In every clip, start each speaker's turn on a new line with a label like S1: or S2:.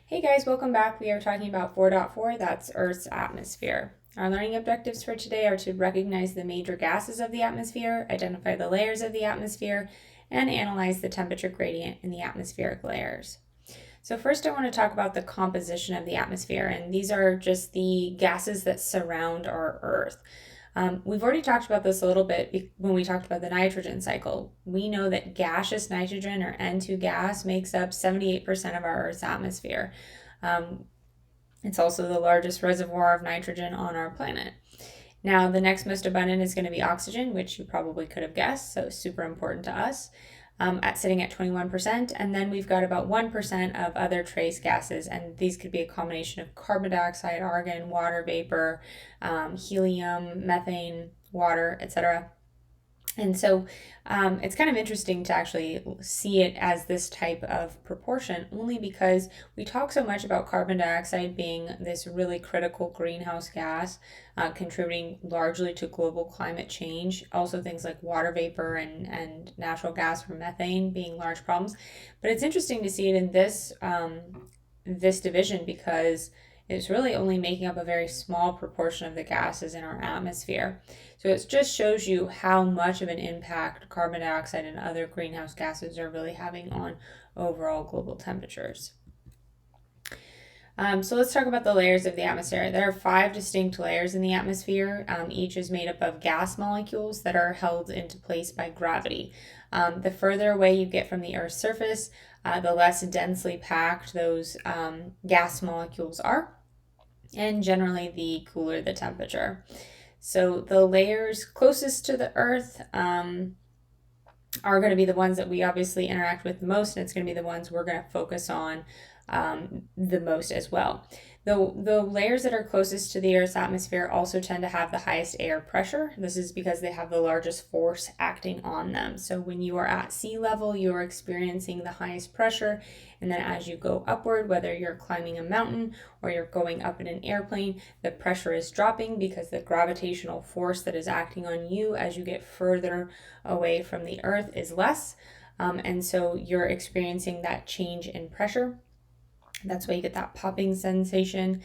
S1: Hey guys, welcome back. We are talking about 4.4, that's Earth's atmosphere. Our learning objectives for today are to recognize the major gases of the atmosphere, identify the layers of the atmosphere, and analyze the temperature gradient in the atmospheric layers. So first I want to talk about the composition of the atmosphere, and these are just the gases that surround our Earth. We've already talked about this a little bit when we talked about the nitrogen cycle. We know that gaseous nitrogen, or N2 gas, makes up 78% of our Earth's atmosphere. Um, it's also the largest reservoir of nitrogen on our planet. Now, the next most abundant is going to be oxygen, which you probably could have guessed, so super important to us, sitting at 21%. And then we've got about 1% of other trace gases, and these could be a combination of carbon dioxide, argon, water vapor, helium, methane, water, etc. And so it's kind of interesting to actually see it as this type of proportion, only because we talk so much about carbon dioxide being this really critical greenhouse gas, contributing largely to global climate change. Also, things like water vapor and natural gas from methane being large problems. But it's interesting to see it in this division because it's really only making up a very small proportion of the gases in our atmosphere. So it just shows you how much of an impact carbon dioxide and other greenhouse gases are really having on overall global temperatures. So let's talk about the layers of the atmosphere. There are 5 distinct layers in the atmosphere. Each is made up of gas molecules that are held into place by gravity. The further away you get from the Earth's surface, the less densely packed those gas molecules are, and generally the cooler the temperature. So the layers closest to the Earth are going to be the ones that we obviously interact with the most, and it's going to be the ones we're going to focus on the most as well. The layers that are closest to the Earth's atmosphere also tend to have the highest air pressure. This is because they have the largest force acting on them. So when you are at sea level, you are experiencing the highest pressure. And then as you go upward, whether you're climbing a mountain or you're going up in an airplane, the pressure is dropping because the gravitational force that is acting on you as you get further away from the Earth is less. And so you're experiencing that change in pressure. That's why you get that popping sensation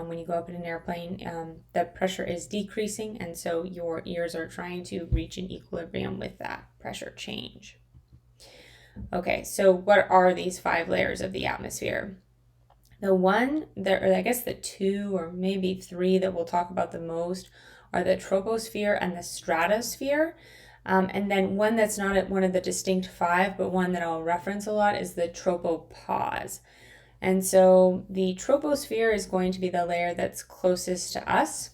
S1: when you go up in an airplane. The pressure is decreasing, and so your ears are trying to reach an equilibrium with that pressure change. Okay, so what are these 5 layers of the atmosphere? The one, or I guess the 2 or maybe 3 that we'll talk about the most are the troposphere and the stratosphere. And then one that's not one of the distinct 5, but one that I'll reference a lot is the tropopause. And so the troposphere is going to be the layer that's closest to us.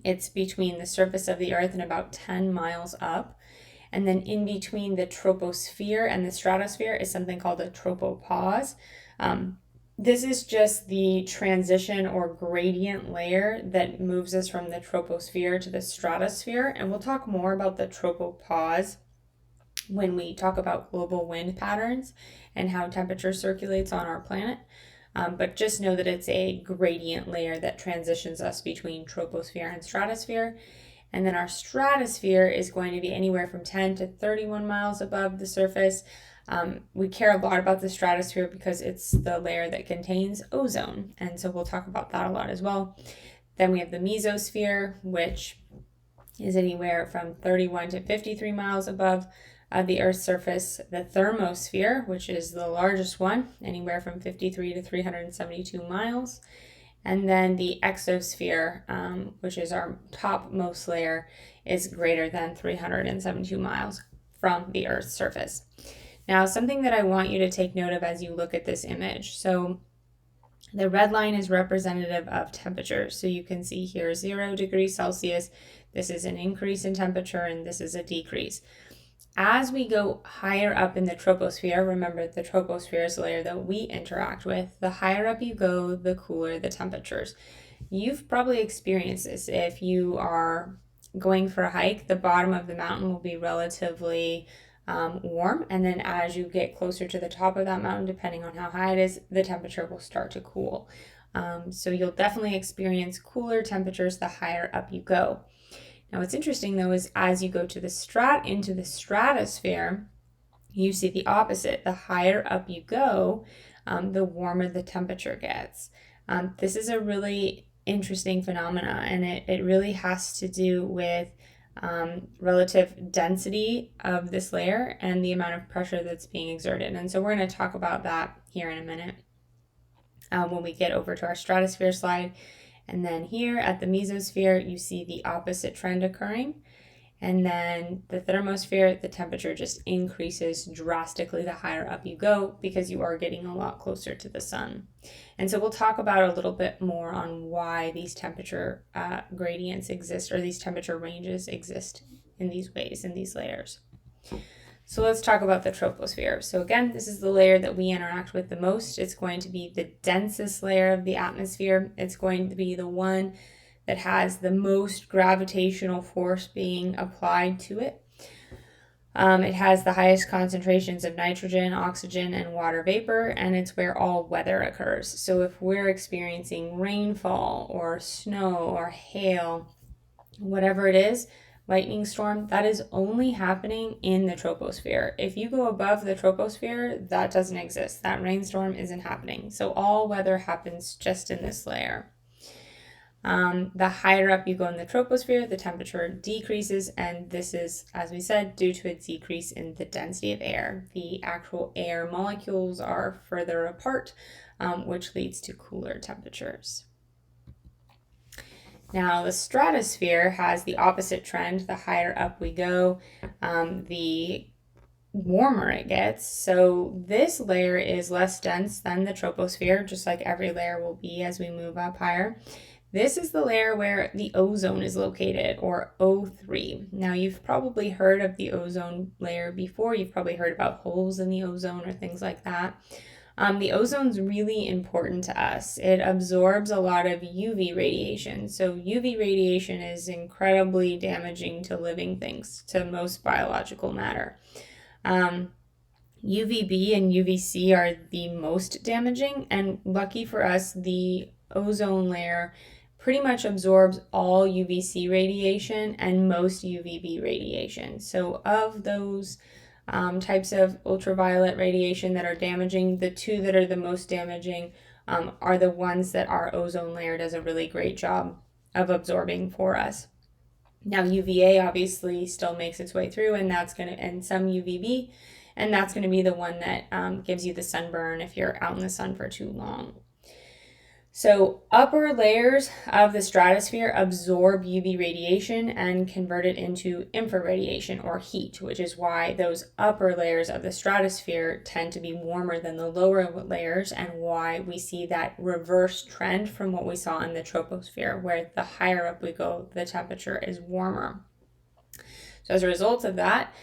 S1: It's between the surface of the Earth and about 10 miles up. And then in between the troposphere and the stratosphere is something called a tropopause. This is just the transition or gradient layer that moves us from the troposphere to the stratosphere. And we'll talk more about the tropopause when we talk about global wind patterns and how temperature circulates on our planet. But just know that it's a gradient layer that transitions us between troposphere and stratosphere. And then our stratosphere is going to be anywhere from 10 to 31 miles above the surface. We care a lot about the stratosphere because it's the layer that contains ozone. And so we'll talk about that a lot as well. Then we have the mesosphere, which is anywhere from 31 to 53 miles above the Earth's surface. The thermosphere, which is the largest one, anywhere from 53 to 372 miles. And then the exosphere, which is our topmost layer, is greater than 372 miles from the Earth's surface. Now, something that I want you to take note of as you look at this image. So the red line is representative of temperature. So you can see here 0 degrees Celsius. This is an increase in temperature, and this is a decrease. As we go higher up in the troposphere, remember the troposphere is the layer that we interact with, the higher up you go, the cooler the temperatures. You've probably experienced this. If you are going for a hike, the bottom of the mountain will be relatively warm, and then as you get closer to the top of that mountain, depending on how high it is, the temperature will start to cool. So you'll definitely experience cooler temperatures the higher up you go. Now, what's interesting though is as you go to into the stratosphere, you see the opposite. The higher up you go, the warmer the temperature gets. This is a really interesting phenomena, and it really has to do with relative density of this layer and the amount of pressure that's being exerted. And so we're going to talk about that here in a minute when we get over to our stratosphere slide. And then here at the mesosphere, you see the opposite trend occurring. And then the thermosphere, the temperature just increases drastically the higher up you go because you are getting a lot closer to the sun. And so we'll talk about a little bit more on why these temperature gradients exist, or these temperature ranges exist in these ways, in these layers. So let's talk about the troposphere. So again, this is the layer that we interact with the most. It's going to be the densest layer of the atmosphere. It's going to be the one that has the most gravitational force being applied to it. It has the highest concentrations of nitrogen, oxygen, and water vapor, and it's where all weather occurs. So if we're experiencing rainfall or snow or hail, whatever it is, lightning storm, that is only happening in the troposphere. If you go above the troposphere, that doesn't exist. That rainstorm isn't happening. So all weather happens just in this layer. The higher up you go in the troposphere, the temperature decreases, and this is, as we said, due to a decrease in the density of air. The actual air molecules are further apart, which leads to cooler temperatures. Now, the stratosphere has the opposite trend. The higher up we go, the warmer it gets. So this layer is less dense than the troposphere, just like every layer will be as we move up higher. This is the layer where the ozone is located, or O3. Now, you've probably heard of the ozone layer before. You've probably heard about holes in the ozone or things like that. The ozone's really important to us. It absorbs a lot of UV radiation. So UV radiation is incredibly damaging to living things, to most biological matter. UVB and UVC are the most damaging, and lucky for us, the ozone layer pretty much absorbs all UVC radiation and most UVB radiation. So of those types of ultraviolet radiation that are damaging, the two that are the most damaging are the ones that our ozone layer does a really great job of absorbing for us. Now UVA obviously still makes its way through, and some UVB, and that's going to be the one that gives you the sunburn if you're out in the sun for too long. So upper layers of the stratosphere absorb UV radiation and convert it into infraradiation, or heat, which is why those upper layers of the stratosphere tend to be warmer than the lower layers, and why we see that reverse trend from what we saw in the troposphere, where the higher up we go, the temperature is warmer. So as a result of that,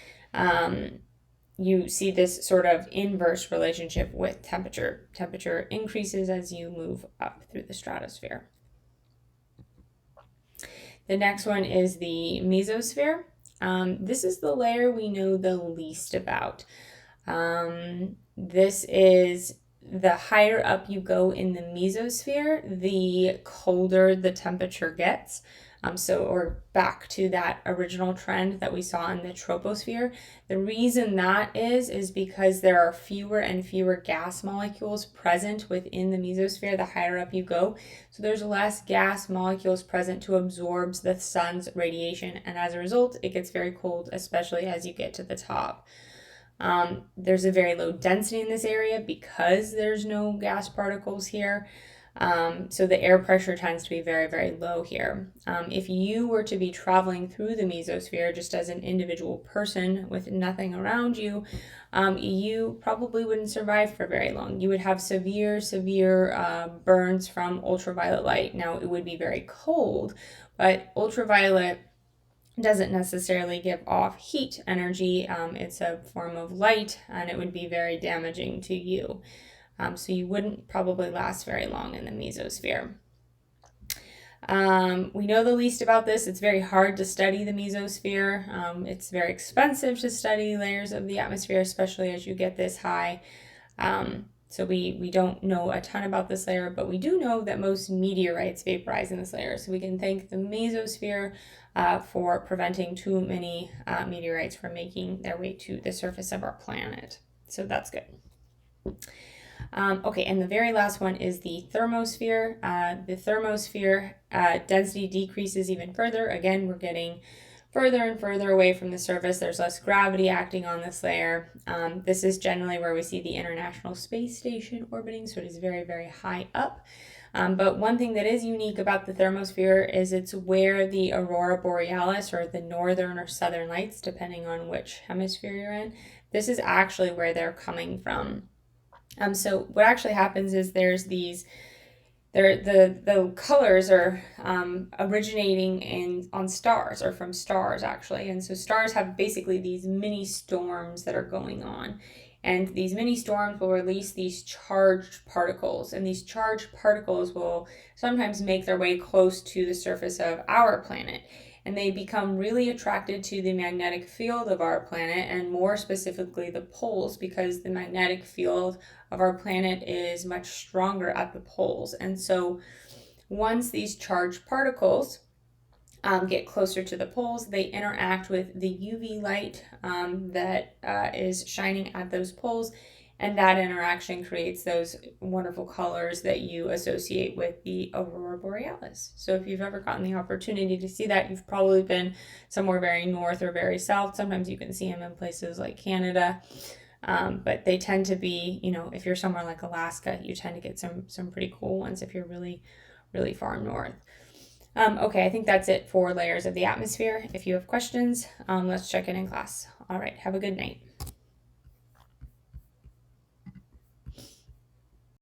S1: you see this sort of inverse relationship with temperature. Temperature increases as you move up through the stratosphere. The next one is the mesosphere. This is the layer we know the least about. This is the higher up you go in the mesosphere, the colder the temperature gets. Or back to that original trend that we saw in the troposphere. The reason that is because there are fewer and fewer gas molecules present within the mesosphere the higher up you go. So there's less gas molecules present to absorb the sun's radiation, and as a result, it gets very cold, especially as you get to the top. There's a very low density in this area because there's no gas particles here. So the air pressure tends to be very, very low here. If you were to be traveling through the mesosphere just as an individual person with nothing around you, you probably wouldn't survive for very long. You would have severe burns from ultraviolet light. Now, it would be very cold, but ultraviolet doesn't necessarily give off heat energy. It's a form of light, and it would be very damaging to you. So you wouldn't probably last very long in the mesosphere. We know the least about this. It's very hard to study the mesosphere. It's very expensive to study layers of the atmosphere, especially as you get this high. So we don't know a ton about this layer, but we do know that most meteorites vaporize in this layer. So we can thank the mesosphere for preventing too many meteorites from making their way to the surface of our planet. So that's good. Okay, and the very last one is the thermosphere. The thermosphere density decreases even further. Again, we're getting further and further away from the surface. There's less gravity acting on this layer. This is generally where we see the International Space Station orbiting, so it is very, very high up. But one thing that is unique about the thermosphere is it's where the aurora borealis, or the northern or southern lights, depending on which hemisphere you're in, this is actually where they're coming from. So what actually happens is there's these the colors are originating on stars, or from stars actually, and so stars have basically these mini storms that are going on, and these mini storms will release these charged particles, and these charged particles will sometimes make their way close to the surface of our planet, and they become really attracted to the magnetic field of our planet, and more specifically the poles, because the magnetic field of our planet is much stronger at the poles. And so once these charged particles get closer to the poles, they interact with the UV light that is shining at those poles, and that interaction creates those wonderful colors that you associate with the aurora borealis. So if you've ever gotten the opportunity to see that, you've probably been somewhere very north or very south. Sometimes you can see them in places like Canada, but they tend to be, if you're somewhere like Alaska, you tend to get some pretty cool ones if you're really, really far north. Okay, I think that's it for layers of the atmosphere. If you have questions, let's check in class. All right, have a good night.